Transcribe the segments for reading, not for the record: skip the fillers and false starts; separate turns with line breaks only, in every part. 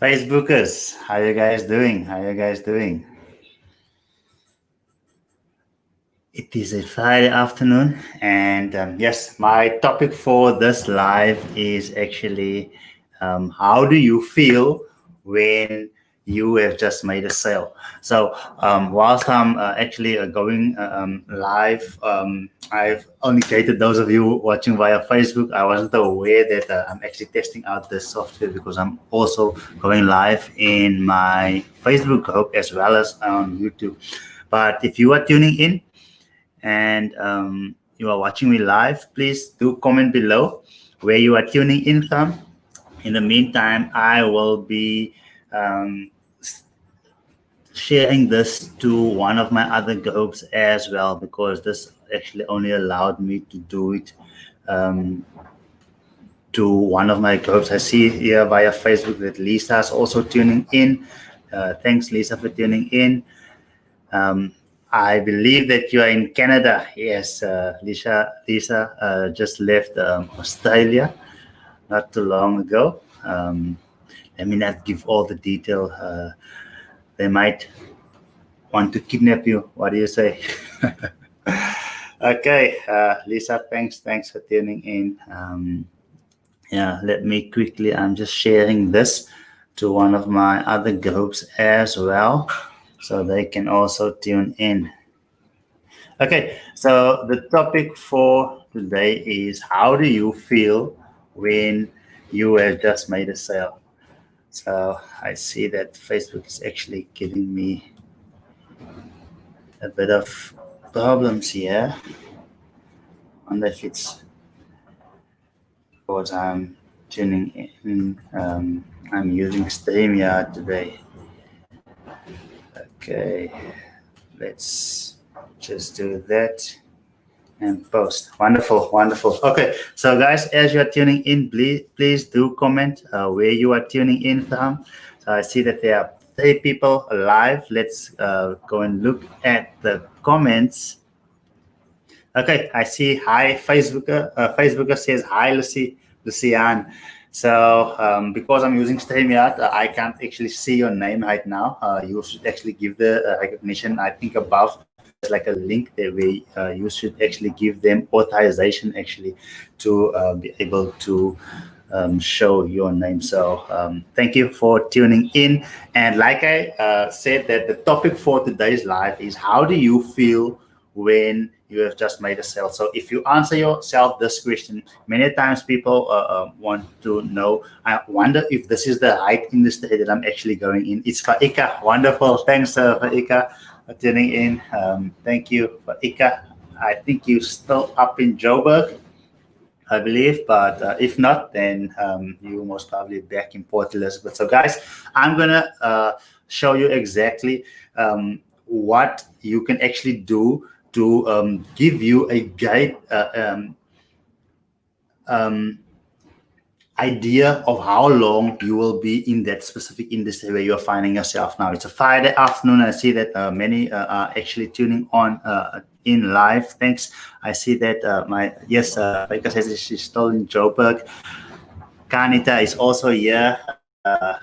Facebookers, how you guys doing? How you guys doing? It is a Friday afternoon, and yes, my topic for this live is actually how do you feel when you have just made a sale? So, whilst I'm actually going live, I've only created those of you watching via Facebook. I wasn't aware that I'm actually testing out this software because I'm also going live in my Facebook group as well as on YouTube. But if you are tuning in, and you are watching me live, please do comment below where you are tuning in from. In the meantime, I will be um, sharing this to one of my other groups as well, because this actually only allowed me to do it um, to one of my groups. I see here via Facebook that Lisa is also tuning in. Thanks, Lisa, for tuning in. Um, I believe that you are in Canada. Yes, Lisa just left Australia not too long ago. Let me not give all the detail. They might want to kidnap you. What do you say? Okay, Lisa, thanks for tuning in. Yeah, let me quickly. I'm just sharing this to one of my other groups as well, so they can also tune in. Okay, so the topic for today is how do you feel when you have just made a sale? So I see that Facebook is actually giving me a bit of problems here. I wonder if it's because I'm tuning in. I'm using StreamYard today. Okay, let's just do that. And post. Wonderful. Okay, so guys, as you are tuning in, please do comment where you are tuning in from. So I see that there are 3 people live. Let's go and look at the comments. Okay, I see. Hi, Facebooker. Facebooker says hi, Lucian. So because I'm using StreamYard, I can't actually see your name right now. You should actually give the recognition. I think above there's like a link there where you should actually give them authorization actually to be able to show your name. So thank you for tuning in. And like I said, that the topic for today's live is how do you feel when you have just made a sale? So if you answer yourself this question, many times people want to know, I wonder if this is the right industry that I'm actually going in. It's Faika. Wonderful. Thanks, Faika, for tuning in. Thank you, Faika. I think you're still up in Joburg, I believe, but if not, then you most probably back in Port Elizabeth. So, guys, I'm gonna show you exactly what you can actually do to give you a guide idea of how long you will be in that specific industry where you're finding yourself now. It's a Friday afternoon. I see that many are actually tuning on in live. Thanks. I see that Vika says she's still in Joburg. Kanita is also here.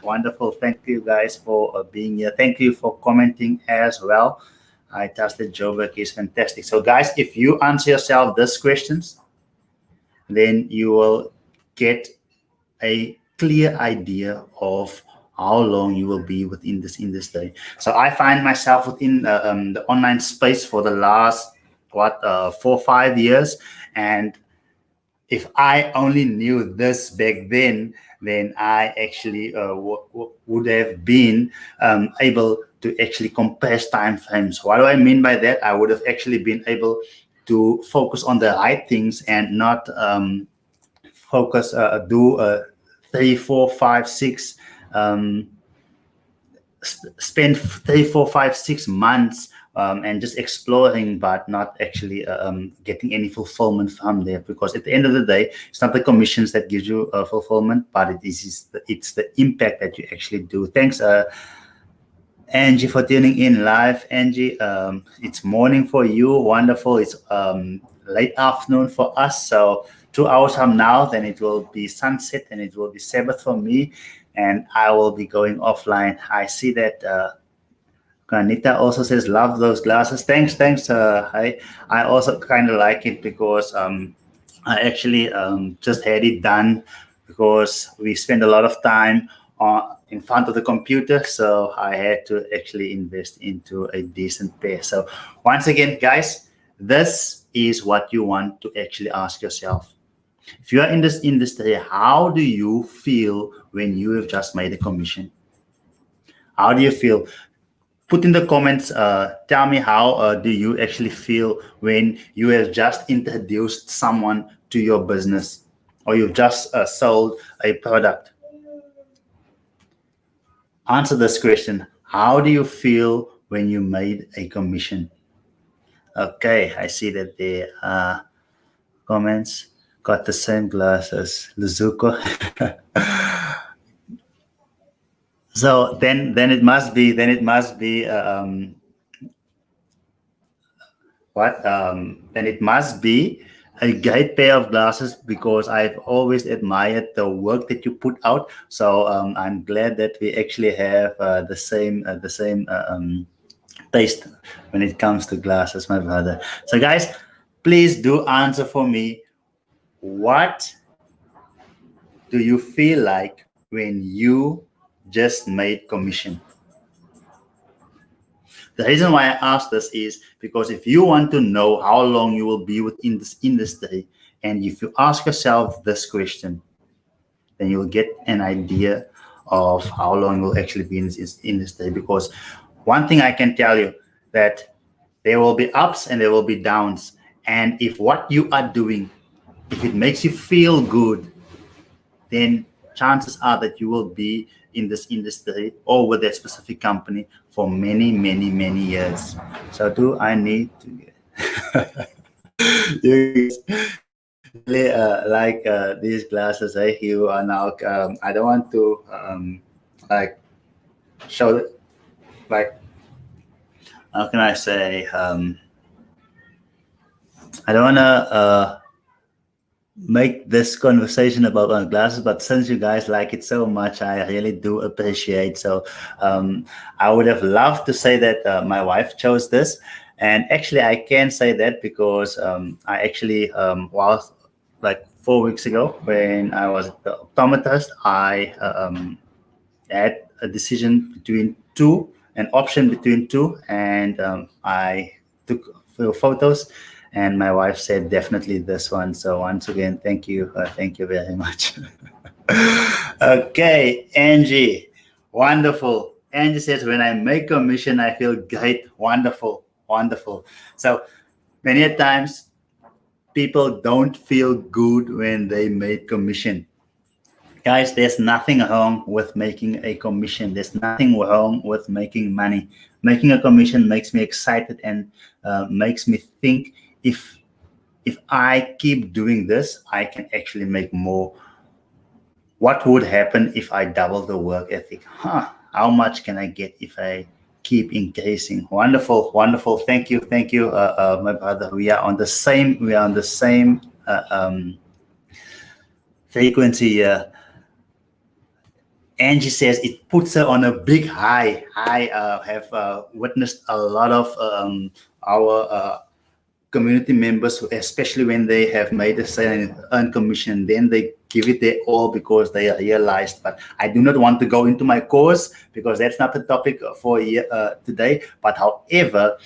Wonderful. Thank you guys for being here. Thank you for commenting as well. I trust that Joburg is fantastic. So, guys, if you answer yourself these questions, then you will get a clear idea of how long you will be within this industry. So I find myself within the online space for the last 4 or 5 years, and if I only knew this back then I actually would have been able to actually compress time frames. What do I mean by that? I would have actually been able to focus on the right things and not focus do 3, 4, 5, 6 spend 3, 4, 5, 6 months and just exploring, but not actually getting any fulfillment from there. Because at the end of the day, it's not the commissions that gives you fulfillment, but it's the impact that you actually do. Thanks, Angie, for tuning in live. Angie, it's morning for you. Wonderful. It's late afternoon for us. So 2 hours from now, then it will be sunset and it will be Sabbath for me. and I will be going offline. I see that Anita also says, love those glasses. Thanks. I also kind of like it because I actually just had it done because we spend a lot of time in front of the computer. So I had to actually invest into a decent pair. So once again, guys, this is what you want to actually ask yourself. If you are in this industry, how do you feel when you have just made a commission? How do you feel? Put in the comments, tell me how do you actually feel when you have just introduced someone to your business, or you've just sold a product. Answer this question. How do you feel when you made a commission? Okay, I see that there are comments. Got the same glass as Luzuko. So then it must be what? Then it must be a great pair of glasses, because I've always admired the work that you put out. So I'm glad that we actually have the same taste when it comes to glasses, my brother. So guys, please do answer for me. What do you feel like when you just made commission? The reason why I ask this is because if you want to know how long you will be within this industry, and if you ask yourself this question, then you'll get an idea of how long you'll actually be in this industry. Because one thing I can tell you, that there will be ups and there will be downs. And if what you are doing, if it makes you feel good, then chances are that you will be in this industry or with that specific company for many, many, many years. So do I need to you really like these glasses, eh? You are now I don't want to like show like, how can I say, I don't want to make this conversation about my glasses, but since you guys like it so much, I really do appreciate. So I would have loved to say that my wife chose this, and actually I can say that because I actually was like 4 weeks ago when I was at the optometrist, I had a decision between two, an option between two, and I took a few photos, and my wife said definitely this one. So once again, thank you very much. Okay, Angie, wonderful. Angie says, when I make commission, I feel great. Wonderful. So many a times people don't feel good when they make commission. Guys, there's nothing wrong with making a commission. There's nothing wrong with making money. Making a commission makes me excited and makes me think, if I keep doing this, I can actually make more. What would happen if I double the work ethic? How much can I get if I keep increasing? Wonderful. Thank you, my brother. We are on the same frequency here. Angie says it puts her on a big high. I have witnessed a lot of our community members, especially when they have made a sale and earned commission, then they give it their all because they realized. But I do not want to go into my course because that's not the topic for today. But however,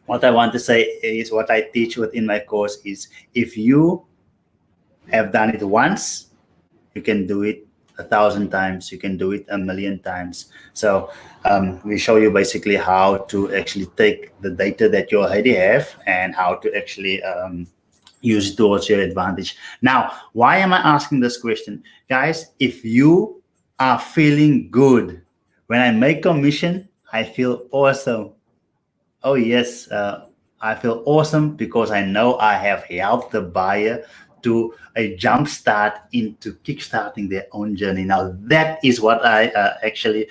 what I want to say is, what I teach within my course is, if you have done it once, you can do it 1,000 times, you can do it 1,000,000 times. So we show you basically how to actually take the data that you already have and how to actually use it towards your advantage. Now, why am I asking this question? Guys, if you are feeling good, when I make commission, I feel awesome. Oh yes, I feel awesome because I know I have helped the buyer to a jump start into kickstarting their own journey. Now, that is what I actually,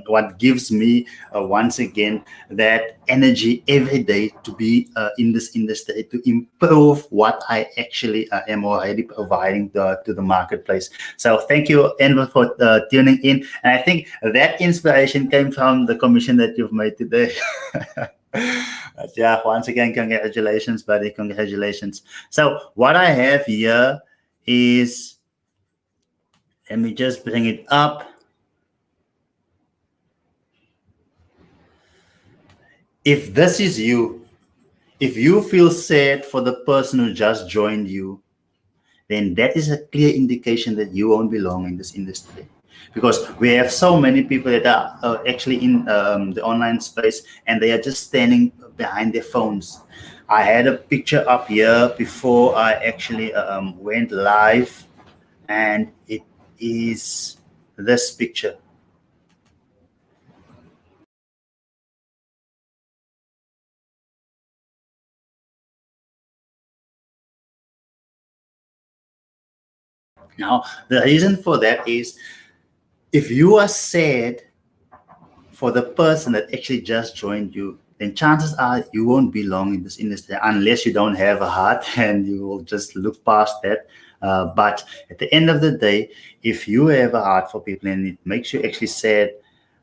what gives me once again that energy every day to be in this industry, to improve what I actually am already providing to the marketplace. So thank you, Enver, for tuning in. And I think that inspiration came from the commission that you've made today. But yeah, once again, congratulations, buddy. Congratulations. So what I have here is, let me just bring it up. If this is you, if you feel sad for the person who just joined you, then that is a clear indication that you won't belong in this industry. Because we have so many people that are actually in the online space, and they are just standing behind their phones. I had a picture up here before I actually went live, and it is this picture. Now, the reason for that is, if you are sad for the person that actually just joined you, then chances are you won't belong in this industry unless you don't have a heart and you will just look past that. But at the end of the day, if you have a heart for people and it makes you actually sad,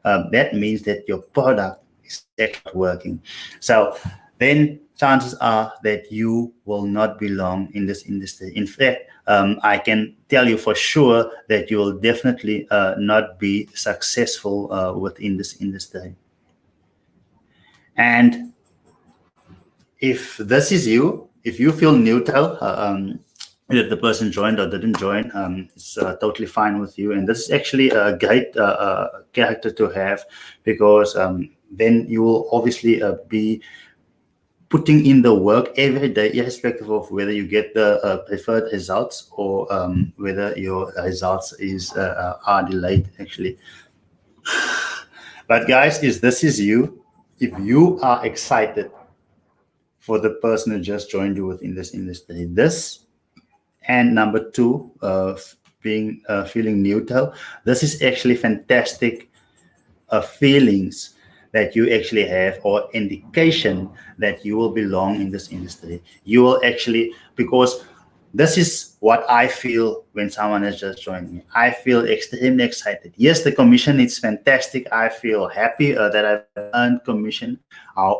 that means that your product is actually working. So then chances are that you will not belong in this industry. In fact, I can tell you for sure that you will definitely not be successful within this industry. And if this is you, if you feel neutral, that the person joined or didn't join, it's totally fine with you. And this is actually a great character to have, because then you will obviously be putting in the work every day, irrespective of whether you get the preferred results or whether your results are delayed, actually. But guys, if this is you, if you are excited for the person who just joined you within this industry, this, and number two, being feeling neutral, this is actually fantastic feelings that you actually have, or indication that you will belong in this industry. You will actually, because this is what I feel when someone has just joined me. I feel extremely excited. Yes, the commission is fantastic. I feel happy that I've earned commission. I'm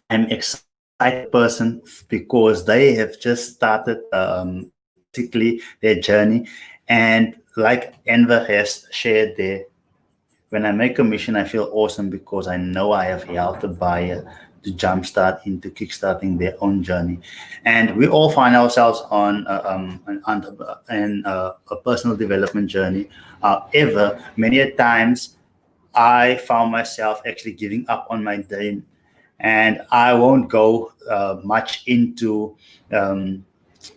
excited person because they have just started basically their journey. And like Enver has shared there, when I make commission, I feel awesome because I know I have helped a buyer to jumpstart into kickstarting their own journey. And we all find ourselves on a personal development journey. However, many times I found myself actually giving up on my dream, and I won't go much into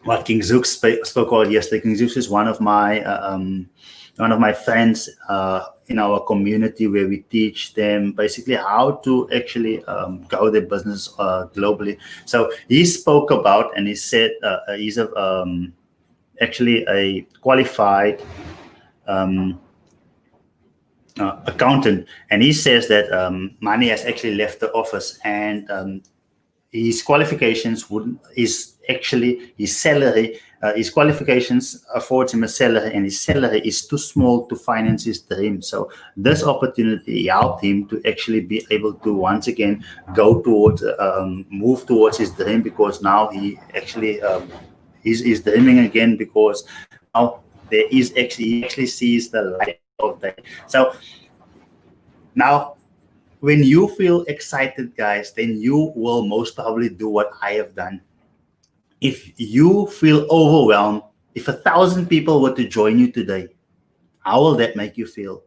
what King Zook spoke about yesterday. King Zook is one of my friends in our community, where we teach them basically how to actually grow their business globally. So he spoke about, and he said he's actually a qualified accountant, and he says that Mani has actually left the office, and his qualifications is actually his salary. His qualifications affords him a salary, and his salary is too small to finance his dream. So this opportunity helped him to actually be able to once again go towards, move towards his dream, because now he actually is dreaming again, because now he actually sees the light of that. So now, when you feel excited, guys, then you will most probably do what I have done. If you feel overwhelmed, if 1,000 people were to join you today, how will that make you feel?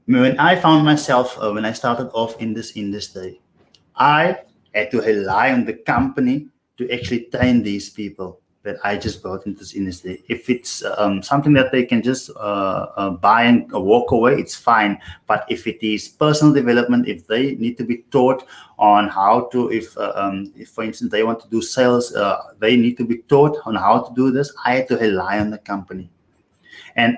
When I found myself, when I started off in this industry, I had to rely on the company to actually train these people. that I just brought into this industry. If it's something that they can just buy and walk away, it's fine. But if it is personal development, if they need to be taught on how to, if for instance they want to do sales, they need to be taught on how to do this. I had to rely on the company. And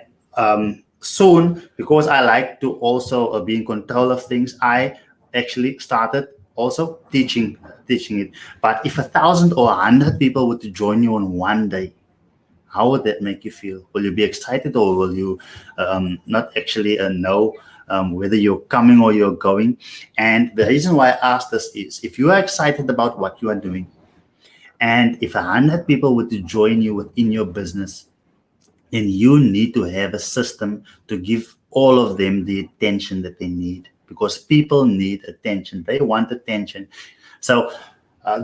soon, because I like to also be in control of things, I actually started also teaching it. But if 1,000 or 100 people were to join you on one day, how would that make you feel? Will you be excited, or will you not actually know whether you're coming or you're going? And the reason why I asked this is, if you are excited about what you are doing, and if 100 people were to join you within your business, then you need to have a system to give all of them the attention that they need, because people need attention. They want attention. So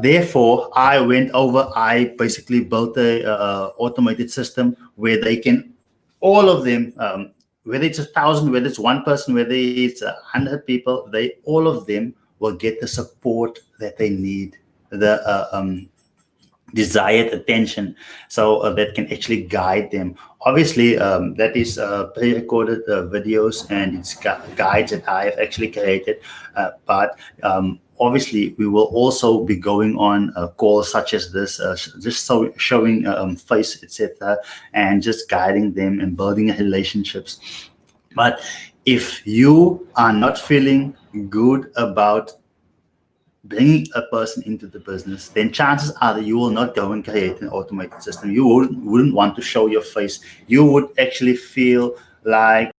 therefore, I basically built a automated system where they can, all of them, whether it's 1,000, whether it's one person, whether it's 100 people, all of them will get the support that they need, the desired attention, so that can actually guide them. Obviously, that is pre-recorded videos, and it's guides that I have actually created. But obviously, we will also be going on calls such as this, just showing face, etc., and just guiding them and building relationships. But if you are not feeling good about bringing a person into the business, then chances are that you will not go and create an automated system. You wouldn't want to show your face. You would actually feel like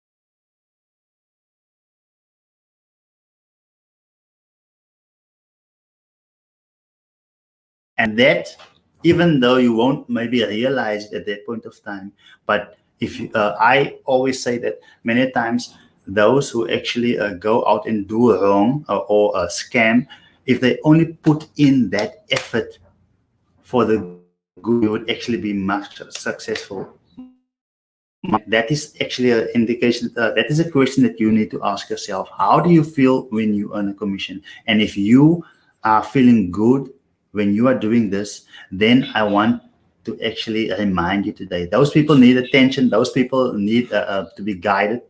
and that, even though you won't maybe realize it at that point of time. But if I always say that many times those who actually go out and do wrong or scam, if they only put in that effort for the good, you would actually be much successful. That is actually an indication. That is a question that you need to ask yourself. How do you feel when you earn a commission? And if you are feeling good when you are doing this, then I want to actually remind you today. Those people need attention. Those people need to be guided.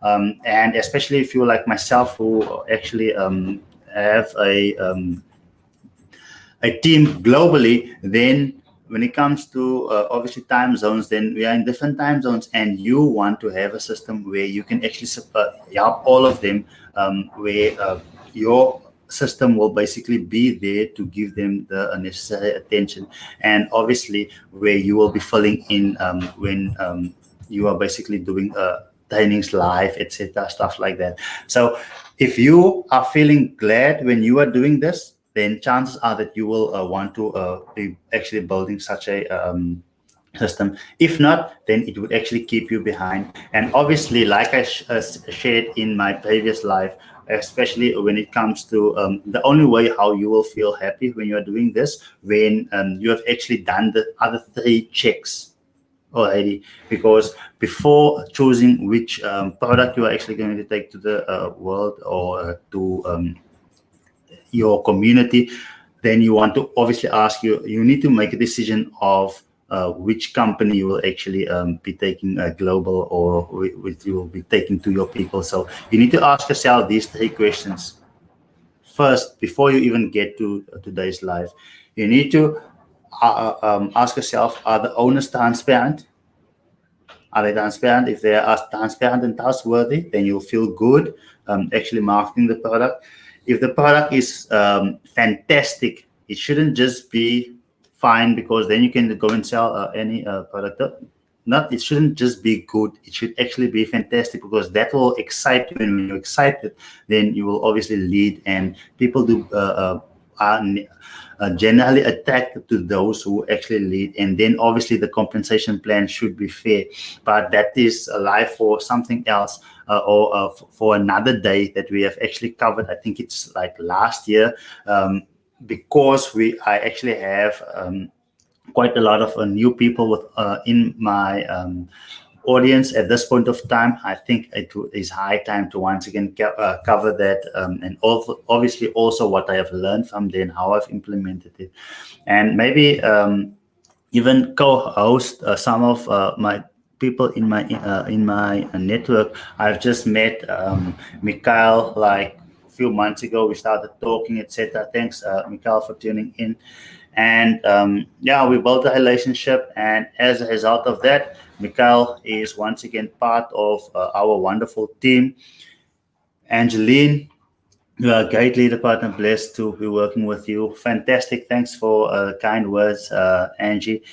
And especially if you're like myself, who actually have a team globally, then when it comes to obviously time zones, then we are in different time zones, and you want to have a system where you can actually help all of them, where your system will basically be there to give them the necessary attention, and obviously where you will be filling in when you are basically doing trainings live, etc., stuff like that. So if you are feeling glad when you are doing this, then chances are that you will want to be actually building such a system. If not, then it would actually keep you behind. And obviously, like I shared in my previous life, especially when it comes to the only way how you will feel happy when you're doing this, when you have actually done the other 3 checks already. Because before choosing which product you are actually going to take to the world or to your community, then you want to obviously you need to make a decision of which company you will actually be taking global, or which you will be taking to your people. So you need to ask yourself these 3 questions first before you even get to today's live. You need to ask yourself, are the owners transparent? Are they transparent? If they are transparent and trustworthy, then you'll feel good actually marketing the product. If the product is fantastic, it shouldn't just be fine, because then you can go and sell any product. It shouldn't just be good. It should actually be fantastic, because that will excite you. And when you're excited, then you will obviously lead, and people are generally attracted to those who actually lead. And then obviously the compensation plan should be fair, but that is a life for something else, or for another day that we have actually covered. I think it's like last year, because I actually have quite a lot of new people in my audience at this point of time. I think it is high time to once again cover that, and obviously also what I have learned from there and how I've implemented it. And maybe even co-host some of my people in my network. I've just met Mikhail like a few months ago. We started talking, etc. Thanks, Mikhail, for tuning in. And yeah, we built a relationship, and as a result of that, Mikhail is once again part of our wonderful team. Angeline, you are a great leader, partner. Blessed to be working with you. Fantastic. Thanks for kind words, Angie.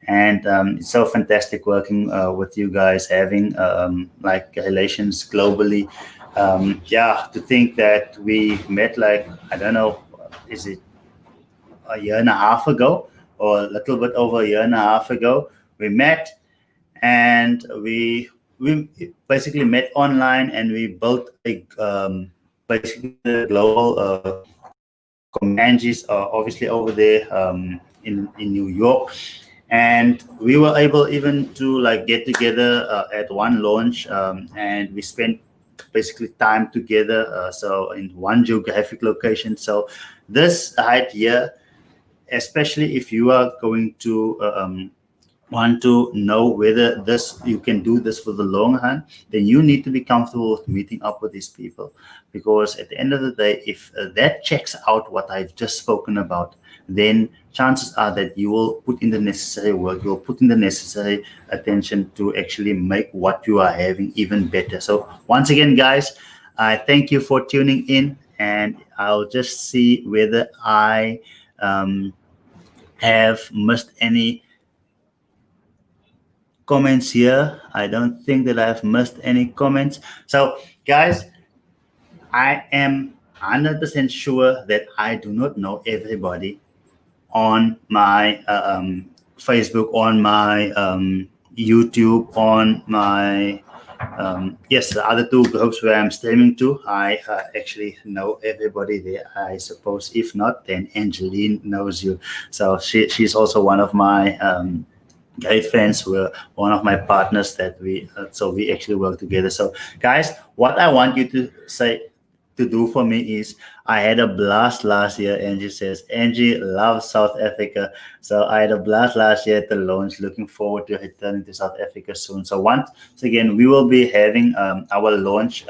And it's so fantastic working with you guys, having like relations globally. Yeah, to think that we met like, I don't know, is it a year and a half ago or a little bit over a year and a half ago? We met, and we basically met online, and we built a basically the global Comanches are obviously over there in New York, and we were able even to like get together at one launch, and we spent basically time together, so in one geographic location. So this right here, especially if you are going to want to know whether this you can do this for the long run, then you need to be comfortable with meeting up with these people, because at the end of the day, if that checks out what I've just spoken about, then chances are that you will put in the necessary work, you'll put in the necessary attention to actually make what you are having even better. So once again, guys, I thank you for tuning in, and I'll just see whether I have missed any comments here. I don't think that I've missed any comments. So, guys, I am 100% sure that I do not know everybody on my Facebook, on my YouTube, on my yes, the other two groups where I'm streaming to. I actually know everybody there, I suppose. If not, then Angeline knows you. So she's also one of my great friends, were one of my partners that we actually work together. So guys, what I want you to say to do for me is, I had a blast last year. Angie says Angie loves South Africa. So I had a blast last year at the launch, looking forward to returning to South Africa soon. So once again, we will be having our launch,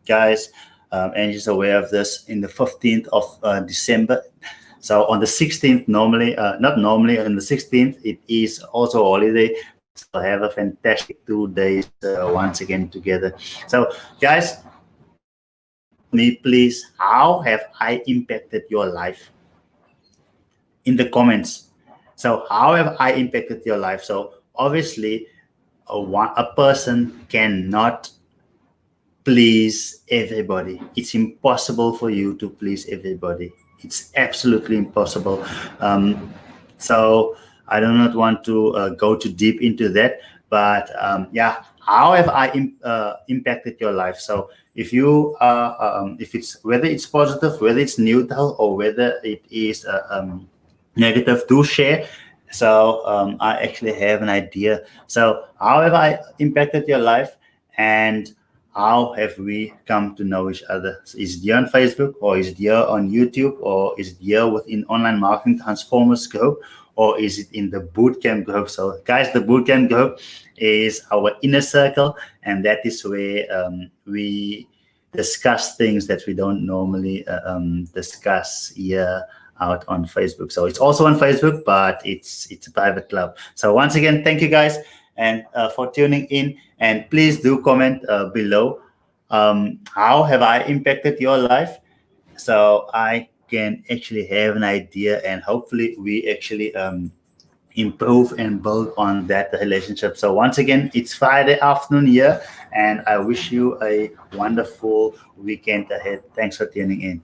guys. Angie's aware of this, in the 15th of December. So on the 16th, normally, not normally, on the 16th, it is also a holiday. So have a fantastic 2 days once again together. So guys, me please, how have I impacted your life? In the comments. So how have I impacted your life? So obviously, a person cannot please everybody. It's impossible for you to please everybody. It's absolutely impossible. So I do not want to go too deep into that, but yeah, how have I impacted your life? So if you if it's, whether it's positive, whether it's neutral, or whether it is negative, do share. So I actually have an idea. So how have I impacted your life, and how have we come to know each other? So is it here on Facebook, or is it here on YouTube, or is it here within Online Marketing Transformers group, or is it in the bootcamp group? So guys, the bootcamp group is our inner circle, and that is where we discuss things that we don't normally discuss here out on Facebook. So it's also on Facebook, but it's a private club. So once again, thank you guys, and for tuning in, and please do comment below, how have I impacted your life, so I can actually have an idea, and hopefully we actually improve and build on that relationship. So once again, it's Friday afternoon here, and I wish you a wonderful weekend ahead. Thanks for tuning in.